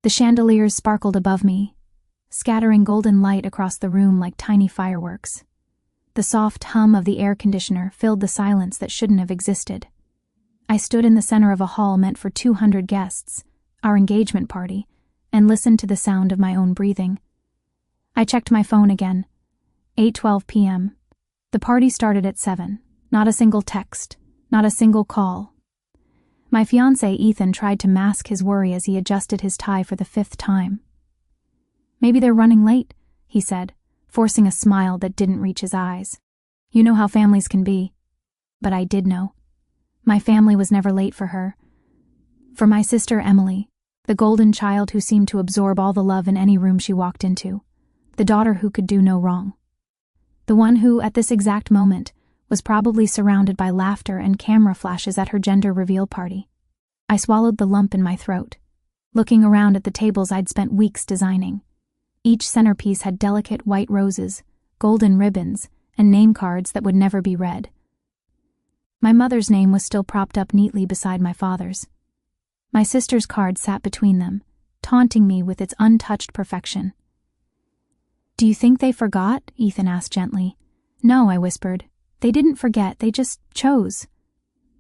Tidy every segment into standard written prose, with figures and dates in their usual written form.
The chandeliers sparkled above me, scattering golden light across the room like tiny fireworks. The soft hum of the air conditioner filled the silence that shouldn't have existed. I stood in the center of a hall meant for 200 guests, our engagement party, and listened to the sound of my own breathing. I checked my phone again. 8:12 p.m. The party started at 7. Not a single text, not a single call. My fiancé Ethan tried to mask his worry as he adjusted his tie for the 5th time. "Maybe they're running late," he said, forcing a smile that didn't reach his eyes. "You know how families can be." But I did know. My family was never late for her. For my sister Emily, the golden child who seemed to absorb all the love in any room she walked into, the daughter who could do no wrong. The one who, at this exact moment, was probably surrounded by laughter and camera flashes at her gender reveal party. I swallowed the lump in my throat, looking around at the tables I'd spent weeks designing. Each centerpiece had delicate white roses, golden ribbons, and name cards that would never be read. My mother's name was still propped up neatly beside my father's. My sister's card sat between them, taunting me with its untouched perfection. "Do you think they forgot?" Ethan asked gently. "No," I whispered. "They didn't forget, they just chose."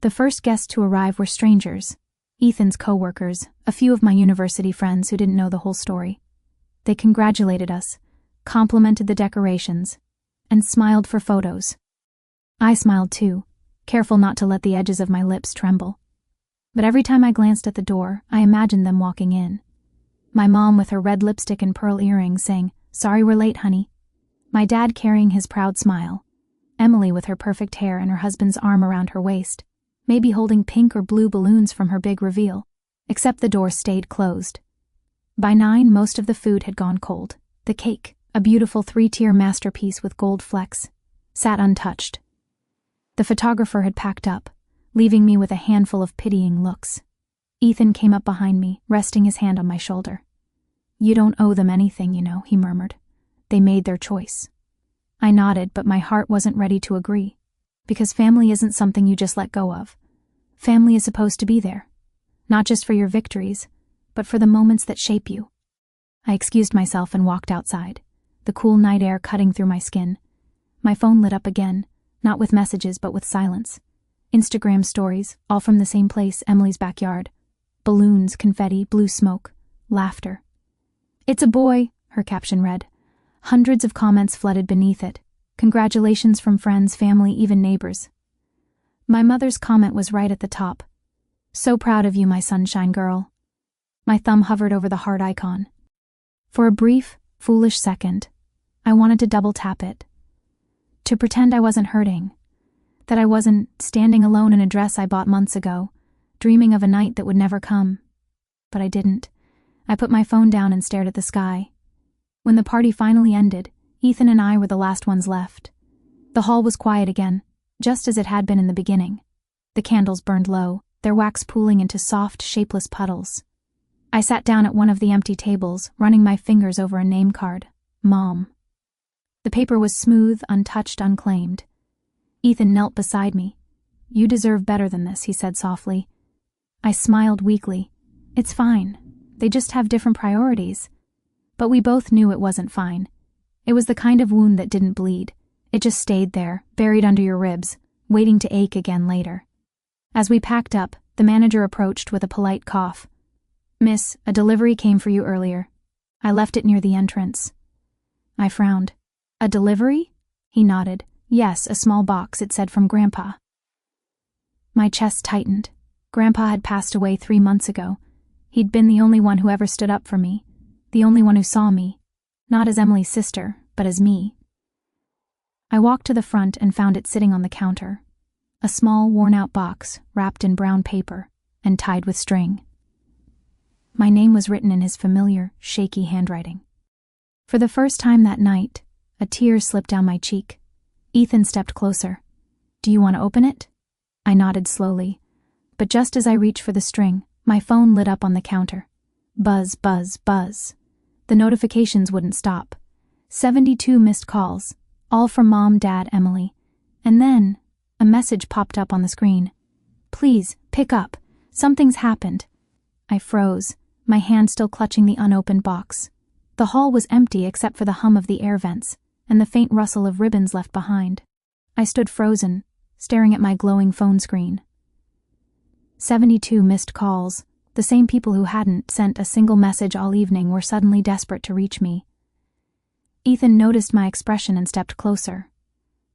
The first guests to arrive were strangers, Ethan's co-workers, a few of my university friends who didn't know the whole story. They congratulated us, complimented the decorations, and smiled for photos. I smiled too, careful not to let the edges of my lips tremble. But every time I glanced at the door, I imagined them walking in. My mom with her red lipstick and pearl earrings saying, "Sorry we're late, honey." My dad carrying his proud smile. Emily with her perfect hair and her husband's arm around her waist, maybe holding pink or blue balloons from her big reveal, except the door stayed closed. By 9, most of the food had gone cold. The cake, a beautiful 3-tier masterpiece with gold flecks, sat untouched. The photographer had packed up, leaving me with a handful of pitying looks. Ethan came up behind me, resting his hand on my shoulder. "You don't owe them anything, you know," he murmured. "They made their choice." I nodded, but my heart wasn't ready to agree. Because family isn't something you just let go of. Family is supposed to be there. Not just for your victories, but for the moments that shape you. I excused myself and walked outside, the cool night air cutting through my skin. My phone lit up again, not with messages but with silence. Instagram stories, all from the same place, Emily's backyard. Balloons, confetti, blue smoke, laughter. "It's a boy," her caption read. Hundreds of comments flooded beneath it. Congratulations from friends, family, even neighbors. My mother's comment was right at the top. "So proud of you, my sunshine girl." My thumb hovered over the heart icon. For a brief, foolish second, I wanted to double tap it. To pretend I wasn't hurting. That I wasn't standing alone in a dress I bought months ago, dreaming of a night that would never come. But I didn't. I put my phone down and stared at the sky. When the party finally ended, Ethan and I were the last ones left. The hall was quiet again, just as it had been in the beginning. The candles burned low, their wax pooling into soft, shapeless puddles. I sat down at one of the empty tables, running my fingers over a name card. Mom. The paper was smooth, untouched, unclaimed. Ethan knelt beside me. "You deserve better than this," he said softly. I smiled weakly. "It's fine. They just have different priorities." But we both knew it wasn't fine. It was the kind of wound that didn't bleed. It just stayed there, buried under your ribs, waiting to ache again later. As we packed up, the manager approached with a polite cough. "Miss, a delivery came for you earlier. I left it near the entrance." I frowned. "A delivery?" He nodded. "Yes, a small box," it said, "from Grandpa." My chest tightened. Grandpa had passed away 3 months ago. He'd been the only one who ever stood up for me, the only one who saw me, not as Emily's sister, but as me. I walked to the front and found it sitting on the counter. A small, worn-out box, wrapped in brown paper, and tied with string. My name was written in his familiar, shaky handwriting. For the first time that night, a tear slipped down my cheek. Ethan stepped closer. "Do you want to open it?" I nodded slowly, but just as I reached for the string, my phone lit up on the counter. Buzz, buzz, buzz. The notifications wouldn't stop. 72 missed calls, all from Mom, Dad, Emily. And then, a message popped up on the screen. "Please, pick up. Something's happened." I froze, my hand still clutching the unopened box. The hall was empty except for the hum of the air vents and the faint rustle of ribbons left behind. I stood frozen, staring at my glowing phone screen. 72 missed calls. The same people who hadn't sent a single message all evening were suddenly desperate to reach me. Ethan noticed my expression and stepped closer.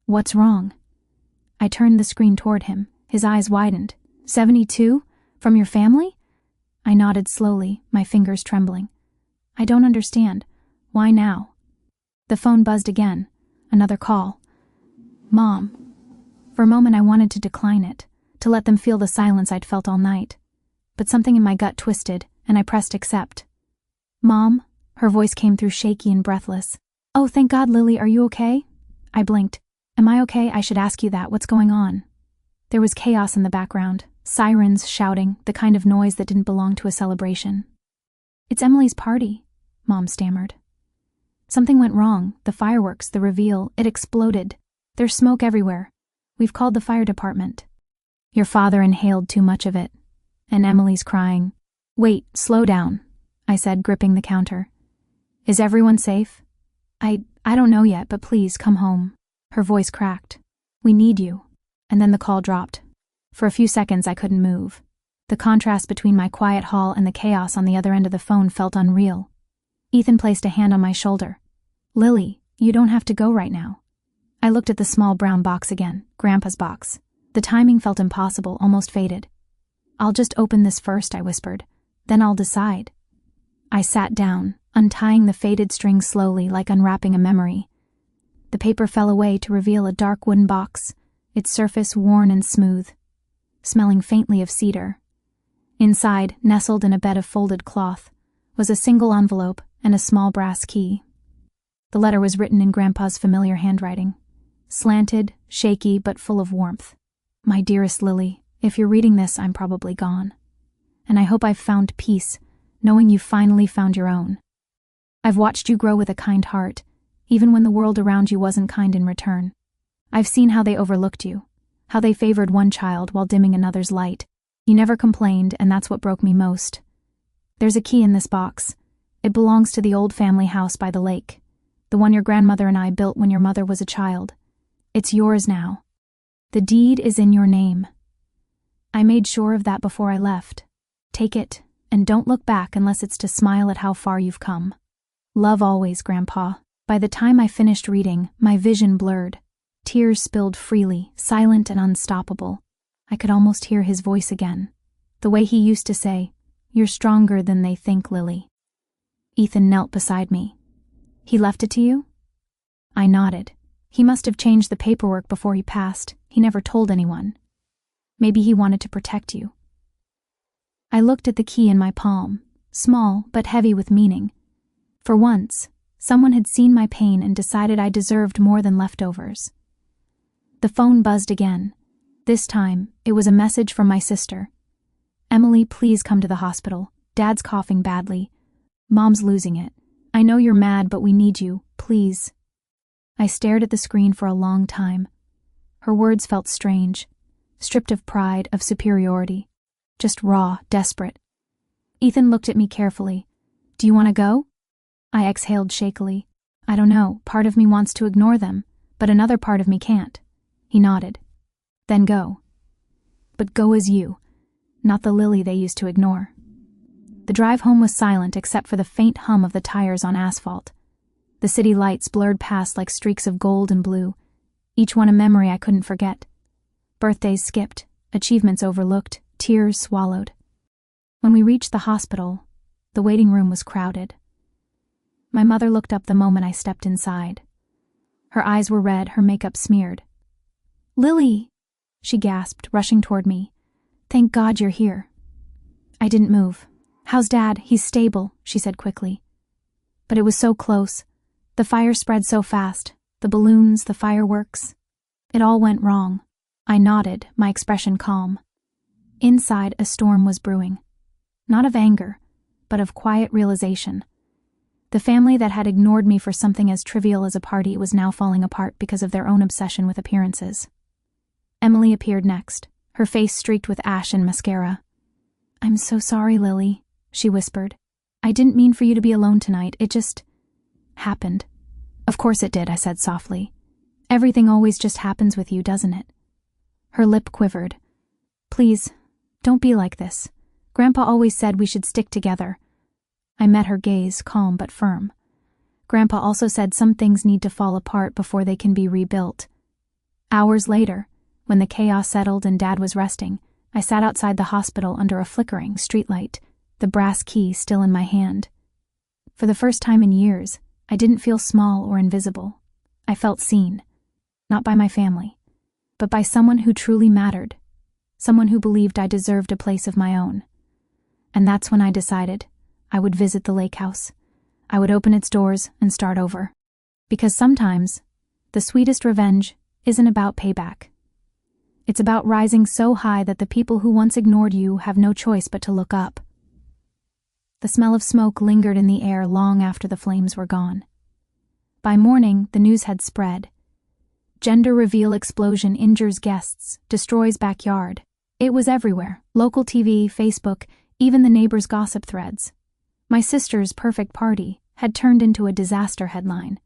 "What's wrong?" I turned the screen toward him. His eyes widened. 72? From your family? I nodded slowly, my fingers trembling. "I don't understand. Why now?" The phone buzzed again. Another call. "Mom." For a moment I wanted to decline it, to let them feel the silence I'd felt all night. But something in my gut twisted, and I pressed accept. "Mom?" Her voice came through shaky and breathless. "Oh, thank God, Lily, are you okay?" I blinked. "Am I okay? I should ask you that. What's going on?" There was chaos in the background, sirens shouting, the kind of noise that didn't belong to a celebration. "It's Emily's party," Mom stammered. "Something went wrong. The fireworks, the reveal, it exploded. There's smoke everywhere. We've called the fire department. Your father inhaled too much of it. And Emily's crying." "Wait, slow down," I said, gripping the counter. "Is everyone safe?" I don't know yet, but please come home." Her voice cracked. "We need you." And then the call dropped. For a few seconds I couldn't move. The contrast between my quiet hall and the chaos on the other end of the phone felt unreal. Ethan placed a hand on my shoulder. "Lily, you don't have to go right now." I looked at the small brown box again, Grandpa's box. The timing felt impossible, almost fated. "I'll just open this first," I whispered. "Then I'll decide." I sat down, untying the faded strings slowly, like unwrapping a memory. The paper fell away to reveal a dark wooden box, its surface worn and smooth, smelling faintly of cedar. Inside, nestled in a bed of folded cloth, was a single envelope and a small brass key. The letter was written in Grandpa's familiar handwriting, slanted, shaky, but full of warmth. "My dearest Lily, if you're reading this, I'm probably gone. And I hope I've found peace, knowing you've finally found your own. I've watched you grow with a kind heart, even when the world around you wasn't kind in return. I've seen how they overlooked you, how they favored one child while dimming another's light. You never complained, and that's what broke me most. There's a key in this box. It belongs to the old family house by the lake, the one your grandmother and I built when your mother was a child. It's yours now. The deed is in your name. I made sure of that before I left. Take it, and don't look back unless it's to smile at how far you've come. Love always, Grandpa." By the time I finished reading, my vision blurred. Tears spilled freely, silent and unstoppable. I could almost hear his voice again. The way he used to say, "You're stronger than they think, Lily." Ethan knelt beside me. "He left it to you?" I nodded. He must have changed the paperwork before he passed. He never told anyone. Maybe he wanted to protect you. I looked at the key in my palm, small but heavy with meaning. For once, someone had seen my pain and decided I deserved more than leftovers. The phone buzzed again. This time, it was a message from my sister. "Emily, please come to the hospital. Dad's coughing badly. Mom's losing it. I know you're mad, but we need you. Please." I stared at the screen for a long time. Her words felt strange, stripped of pride, of superiority. Just raw, desperate. Ethan looked at me carefully. "Do you want to go?" I exhaled shakily. "I don't know. Part of me wants to ignore them, but another part of me can't." He nodded. "Then go. But go as you, not the Lily they used to ignore." The drive home was silent except for the faint hum of the tires on asphalt. The city lights blurred past like streaks of gold and blue, each one a memory I couldn't forget. Birthdays skipped, achievements overlooked, tears swallowed. When we reached the hospital, the waiting room was crowded. My mother looked up the moment I stepped inside. Her eyes were red, her makeup smeared. "Lily!" she gasped, rushing toward me. "Thank God you're here." I didn't move. "How's Dad? He's stable," she said quickly. But it was so close. The fire spread so fast. The balloons, the fireworks. It all went wrong. I nodded, my expression calm. Inside, a storm was brewing. Not of anger, but of quiet realization. The family that had ignored me for something as trivial as a party was now falling apart because of their own obsession with appearances. Emily appeared next, her face streaked with ash and mascara. "I'm so sorry, Lily," she whispered, I didn't mean for you to be alone tonight. It just happened." "Of course it did," I said softly. "Everything always just happens with you, doesn't it?" Her lip quivered. "Please, don't be like this. Grandpa always said we should stick together." I met her gaze, calm but firm. "Grandpa also said some things need to fall apart before they can be rebuilt." Hours later, when the chaos settled and Dad was resting, I sat outside the hospital under a flickering streetlight, the brass key still in my hand. For the first time in years, I didn't feel small or invisible. I felt seen, not by my family, but by someone who truly mattered, someone who believed I deserved a place of my own. And that's when I decided I would visit the lake house. I would open its doors and start over. Because sometimes, the sweetest revenge isn't about payback. It's about rising so high that the people who once ignored you have no choice but to look up. The smell of smoke lingered in the air long after the flames were gone. By morning, the news had spread. Genderreveal explosion injures guests, destroys backyard. It was everywhere. Local TV, Facebook, even the neighbors' gossip threads. My sister's perfect party had turned into a disaster headline.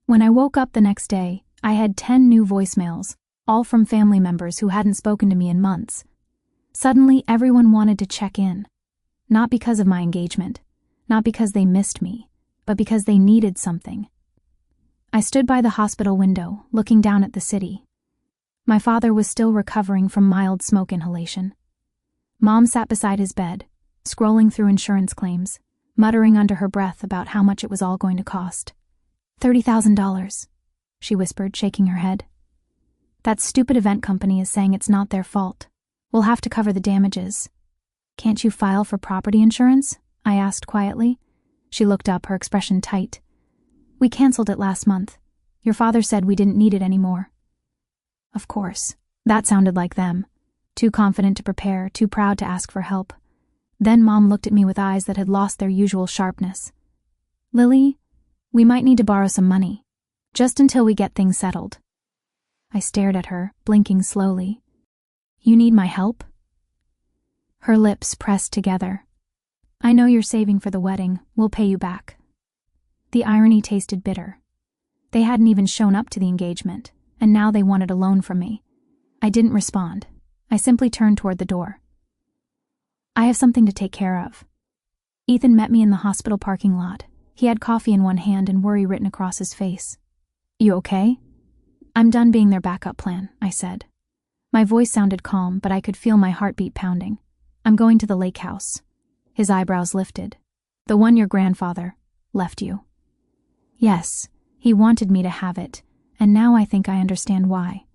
When I woke up the next day, I had 10 new voicemails, all from family members who hadn't spoken to me in months. Suddenly, everyone wanted to check in. Not because of my engagement, not because they missed me, but because they needed something. I stood by the hospital window, looking down at the city. My father was still recovering from mild smoke inhalation. Mom sat beside his bed, scrolling through insurance claims, muttering under her breath about how much it was all going to cost. $30,000, she whispered, shaking her head. "That stupid event company is saying it's not their fault. We'll have to cover the damages." "Can't you file for property insurance?" I asked quietly. She looked up, her expression tight. "We canceled it last month. Your father said we didn't need it anymore." Of course, that sounded like them. Too confident to prepare, too proud to ask for help. Then Mom looked at me with eyes that had lost their usual sharpness. "Lily, we might need to borrow some money, just until we get things settled." I stared at her, blinking slowly. "You need my help?" Her lips pressed together. "I know you're saving for the wedding. We'll pay you back." The irony tasted bitter. They hadn't even shown up to the engagement, and now they wanted a loan from me. I didn't respond. I simply turned toward the door. "I have something to take care of." Ethan met me in the hospital parking lot. He had coffee in one hand and worry written across his face. "You okay?" "I'm done being their backup plan," I said. My voice sounded calm, but I could feel my heartbeat pounding. "I'm going to the lake house." His eyebrows lifted. "The one your grandfather left you." Yes, he wanted me to have it, and now I think I understand why.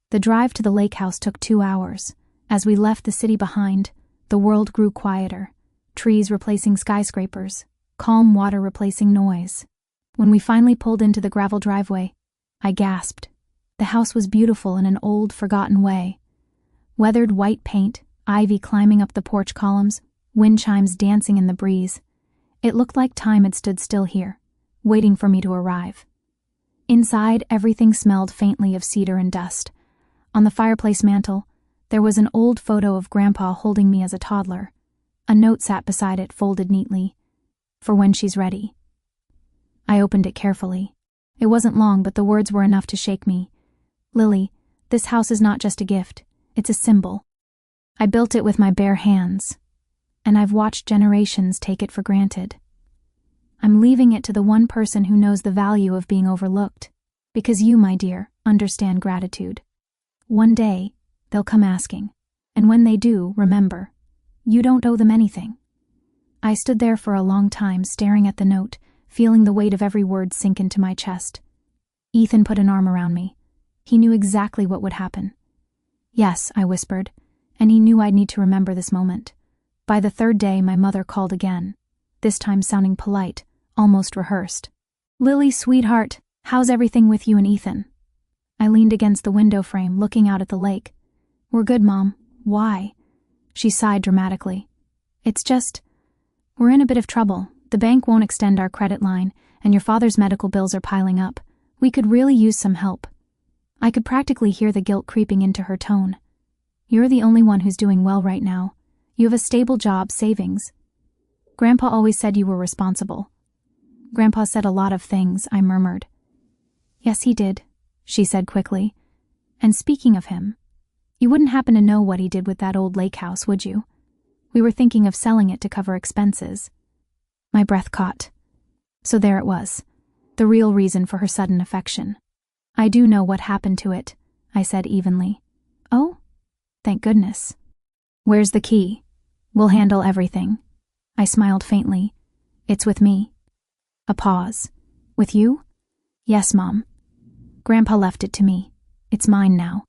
The drive to the lake house took 2 hours. As we left the city behind, the world grew quieter, trees replacing skyscrapers, calm water replacing noise. When we finally pulled into the gravel driveway, I gasped. The house was beautiful in an old, forgotten way. Weathered white paint, ivy climbing up the porch columns, wind chimes dancing in the breeze. It looked like time had stood still here, waiting for me to arrive. Inside, everything smelled faintly of cedar and dust. On the fireplace mantel, there was an old photo of Grandpa holding me as a toddler. A note sat beside it, folded neatly. "For when she's ready." I opened it carefully. It wasn't long, but the words were enough to shake me. "Lily, this house is not just a gift, it's a symbol. I built it with my bare hands, and I've watched generations take it for granted. I'm leaving it to the one person who knows the value of being overlooked, because you, my dear, understand gratitude. One day, they'll come asking, and when they do, remember, you don't owe them anything." I stood there for a long time, staring at the note, feeling the weight of every word sink into my chest. Ethan put an arm around me. He knew exactly what would happen. "Yes," I whispered, and he knew I'd need to remember this moment. By the 3rd day, my mother called again, this time sounding polite, almost rehearsed. "Lily, sweetheart, how's everything with you and Ethan?" I leaned against the window frame, looking out at the lake. "We're good, Mom. Why?" She sighed dramatically. "It's just, we're in a bit of trouble. The bank won't extend our credit line, and your father's medical bills are piling up. We could really use some help." I could practically hear the guilt creeping into her tone. "You're the only one who's doing well right now. You have a stable job, savings." Grandpa always said you were responsible. Grandpa said a lot of things, I murmured. Yes, he did, she said quickly. And speaking of him, you wouldn't happen to know what he did with that old lake house, would you? We were thinking of selling it to cover expenses. My breath caught. So there it was, the real reason for her sudden affection. I do know what happened to it, I said evenly. Oh? Thank goodness. Where's the key? We'll handle everything. I smiled faintly. It's with me. A pause. With you? Yes, Mom. Grandpa left it to me. It's mine now.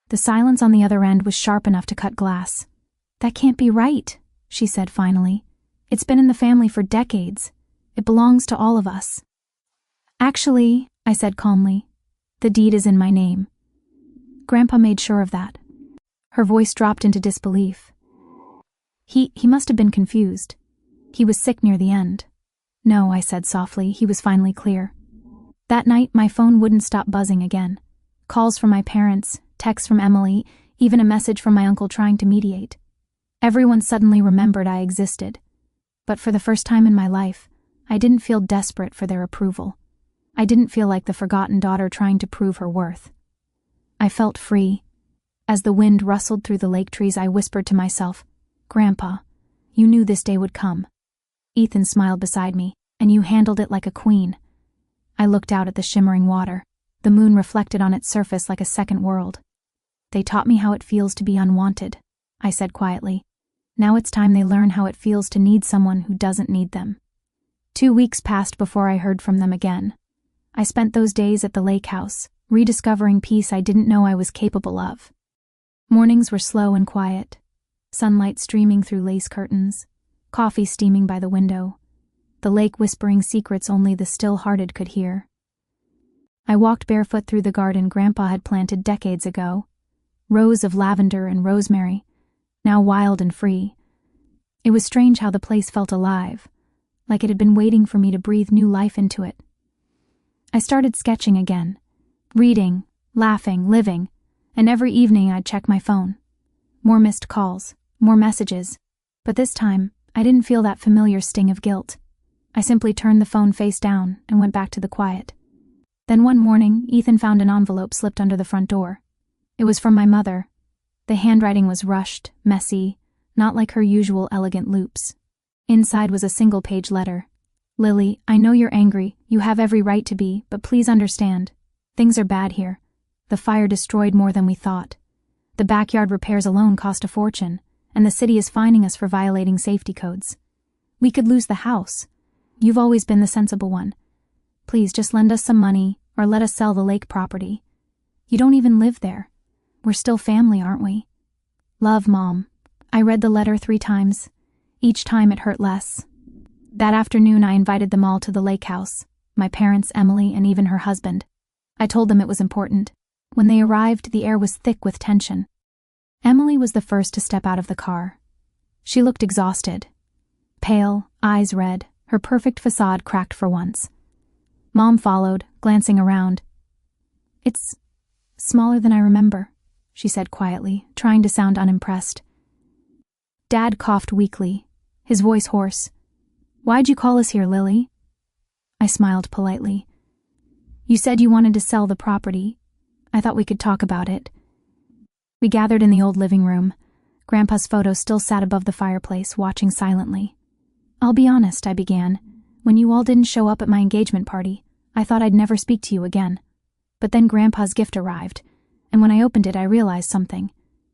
The silence on the other end was sharp enough to cut glass. That can't be right, she said finally. It's been in the family for decades. It belongs to all of us. Actually, I said calmly, the deed is in my name. Grandpa made sure of that. Her voice dropped into disbelief. He must have been confused. He was sick near the end. No, I said softly, he was finally clear. That night, my phone wouldn't stop buzzing again. Calls from my parents, texts from Emily, even a message from my uncle trying to mediate. Everyone suddenly remembered I existed. But for the first time in my life, I didn't feel desperate for their approval. I didn't feel like the forgotten daughter trying to prove her worth. I felt free. As the wind rustled through the lake trees, I whispered to myself, Grandpa, you knew this day would come. Ethan smiled beside me, and you handled it like a queen. I looked out at the shimmering water. The moon reflected on its surface like a second world. They taught me how it feels to be unwanted, I said quietly. Now it's time they learn how it feels to need someone who doesn't need them. 2 weeks passed before I heard from them again. I spent those days at the lake house, rediscovering peace I didn't know I was capable of. Mornings were slow and quiet, sunlight streaming through lace curtains, coffee steaming by the window, the lake whispering secrets only the still-hearted could hear. I walked barefoot through the garden Grandpa had planted decades ago, rows of lavender and rosemary, now wild and free. It was strange how the place felt alive, like it had been waiting for me to breathe new life into it. I started sketching again, reading, laughing, living, and every evening I'd check my phone. More missed calls, more messages, but this time I didn't feel that familiar sting of guilt. I simply turned the phone face down and went back to the quiet. Then one morning, Ethan found an envelope slipped under the front door. It was from my mother. The handwriting was rushed, messy, not like her usual elegant loops. Inside was a single-page letter. Lily, I know you're angry, you have every right to be, but please understand. Things are bad here. The fire destroyed more than we thought. The backyard repairs alone cost a fortune, and the city is fining us for violating safety codes. We could lose the house. You've always been the sensible one. Please just lend us some money, or let us sell the lake property. You don't even live there. We're still family, aren't we? Love, Mom. I read the letter 3 times. Each time it hurt less. That afternoon I invited them all to the lake house, my parents, Emily, and even her husband. I told them it was important. When they arrived, the air was thick with tension. Emily was the first to step out of the car. She looked exhausted. Pale, eyes red, her perfect facade cracked for once. Mom followed, glancing around. It's smaller than I remember, she said quietly, trying to sound unimpressed. Dad coughed weakly, his voice hoarse. Why'd you call us here, Lily? I smiled politely. You said you wanted to sell the property. I thought we could talk about it. We gathered in the old living room. Grandpa's photo still sat above the fireplace, watching silently. I'll be honest, I began. When you all didn't show up at my engagement party, I thought I'd never speak to you again. But then Grandpa's gift arrived, and when I opened it I realized something.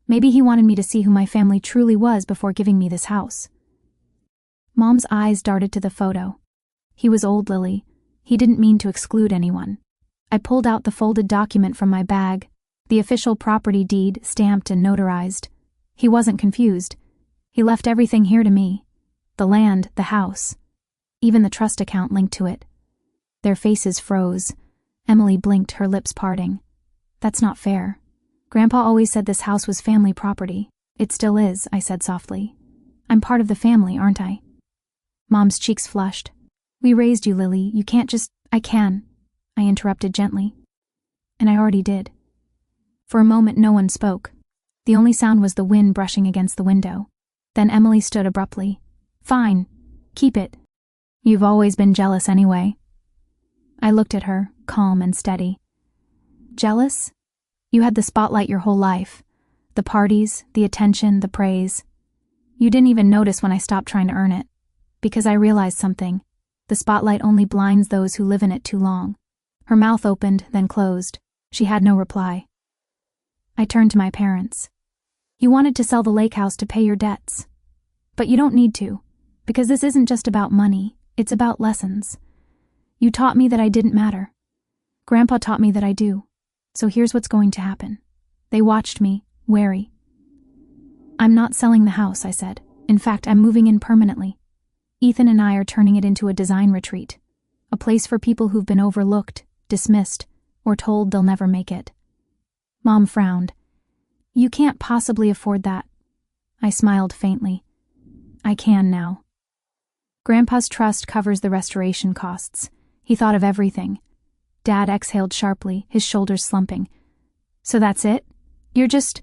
Maybe he wanted me to see who my family truly was before giving me this house. Mom's eyes darted to the photo. He was old, Lily. He didn't mean to exclude anyone. I pulled out the folded document from my bag, the official property deed stamped and notarized. He wasn't confused. He left everything here to me. The land, the house. Even the trust account linked to it. Their faces froze. Emily blinked, her lips parting. That's not fair. Grandpa always said this house was family property. It still is, I said softly. I'm part of the family, aren't I? Mom's cheeks flushed. We raised you, Lily. You can't just... I can. I interrupted gently. And I already did. For a moment no one spoke. The only sound was the wind brushing against the window. Then Emily stood abruptly. Fine. Keep it. You've always been jealous anyway. I looked at her, calm and steady. Jealous? You had the spotlight your whole life. The parties, the attention, the praise. You didn't even notice when I stopped trying to earn it. Because I realized something. The spotlight only blinds those who live in it too long. Her mouth opened, then closed. She had no reply. I turned to my parents. You wanted to sell the lake house to pay your debts. But you don't need to, because this isn't just about money, it's about lessons. You taught me that I didn't matter. Grandpa taught me that I do. So here's what's going to happen. They watched me, wary. I'm not selling the house, I said. In fact, I'm moving in permanently. Ethan and I are turning it into a design retreat. A place for people who've been overlooked, dismissed, or told they'll never make it. Mom frowned. You can't possibly afford that. I smiled faintly. I can now. Grandpa's trust covers the restoration costs. He thought of everything. Dad exhaled sharply, his shoulders slumping. So that's it? You're just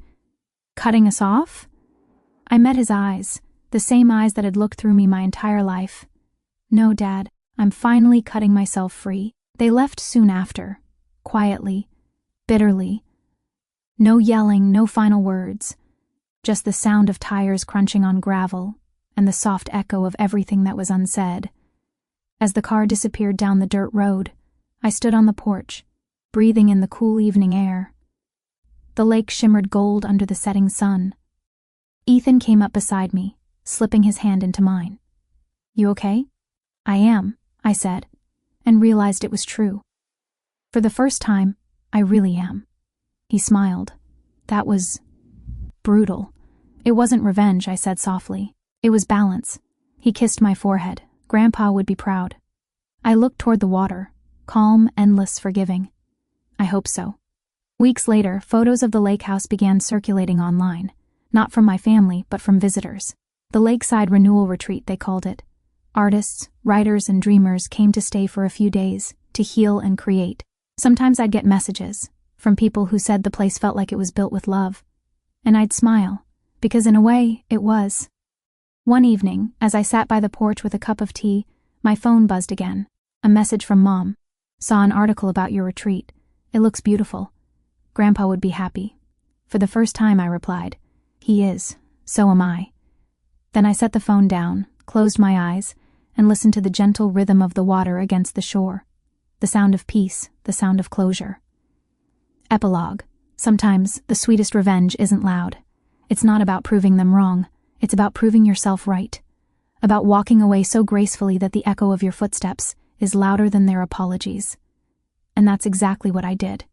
cutting us off? I met his eyes, the same eyes that had looked through me my entire life. No, Dad, I'm finally cutting myself free. They left soon after, quietly, bitterly. No yelling, no final words. Just the sound of tires crunching on gravel and the soft echo of everything that was unsaid. As the car disappeared down the dirt road, I stood on the porch, breathing in the cool evening air. The lake shimmered gold under the setting sun. Ethan came up beside me, slipping his hand into mine. You okay? I am, I said, and realized it was true. For the first time, I really am. He smiled. That was brutal. It wasn't revenge, I said softly. It was balance. He kissed my forehead. Grandpa would be proud. I looked toward the water. Calm, endless, forgiving. I hope so. Weeks later, photos of the lake house began circulating online, not from my family, but from visitors. The lakeside renewal retreat, they called it. Artists, writers, and dreamers came to stay for a few days, to heal and create. Sometimes I'd get messages from people who said the place felt like it was built with love. And I'd smile, because in a way, it was. One evening, as I sat by the porch with a cup of tea, my phone buzzed again. A message from Mom. Saw an article about your retreat. It looks beautiful. Grandpa would be happy. For the first time, I replied. He is. So am I. Then I set the phone down, closed my eyes, and listened to the gentle rhythm of the water against the shore. The sound of peace, the sound of closure. Epilogue. Sometimes the sweetest revenge isn't loud. It's not about proving them wrong. It's about proving yourself right. About walking away so gracefully that the echo of your footsteps is louder than their apologies. And that's exactly what I did.